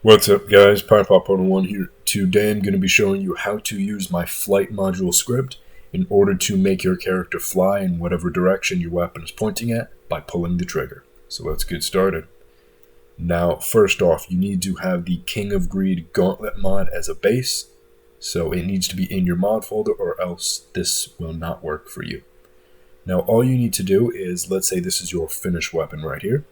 What's up guys, PyPop101 here. Today I'm going to be showing you how to use my flight module script in order to make your character fly in whatever direction your weapon is pointing at by pulling the trigger. So let's get started. Now first off, you need to have the King of Greed Gauntlet mod as a base. So it needs to be in your mod folder or else this will not work for you. Now all you need to do is, let's say this is your finished weapon right here.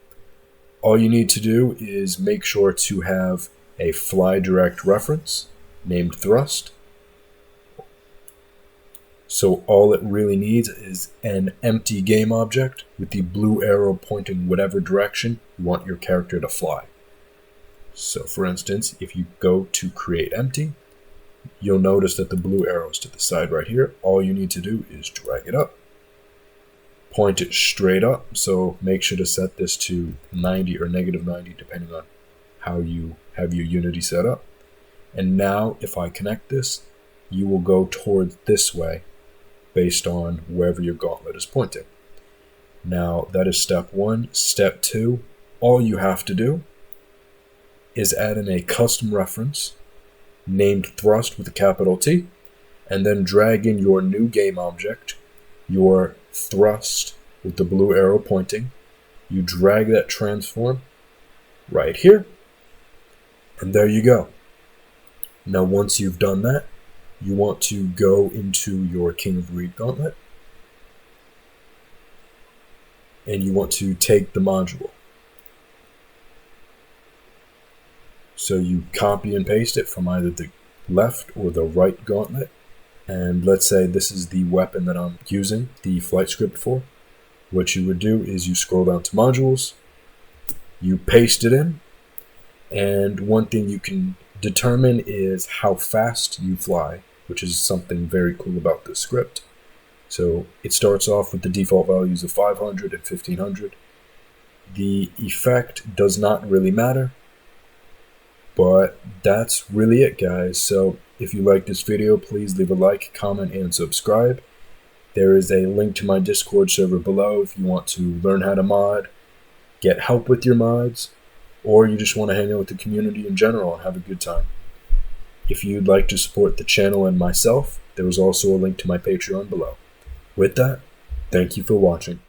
All you need to do is make sure to have a fly direct reference named thrust. So all it really needs is an empty game object with the blue arrow pointing whatever direction you want your character to fly. So for instance, if you go to create empty, you'll notice that the blue arrow is to the side right here. All you need to do is drag it up. Point it straight up, so make sure to set this to 90 or -90 depending on how you have your Unity set up. And now if I connect this, you will go towards this way based on wherever your gauntlet is pointing. Now that is step one. Step two, all you have to do is add in a custom reference named thrust with a capital T, and then drag in your new game object, your thrust with the blue arrow pointing. You drag that transform right here, and there you go. Now once you've done that, you want to go into your King of Greed Gauntlet, and you want to take the module. So you copy and paste it from either the left or the right gauntlet. And let's say this is the weapon that I'm using the flight script for. What you would do is you scroll down to modules, you paste it in, and one thing you can determine is how fast you fly, which is something very cool about this script. So it starts off with the default values of 500 and 1500. The effect does not really matter, but that's really it, guys. So if you like this video, please leave a like, comment, and subscribe. There is a link to my Discord server below if you want to learn how to mod, get help with your mods, or you just want to hang out with the community in general and have a good time. If you'd like to support the channel and myself, there is also a link to my Patreon below. With that, thank you for watching.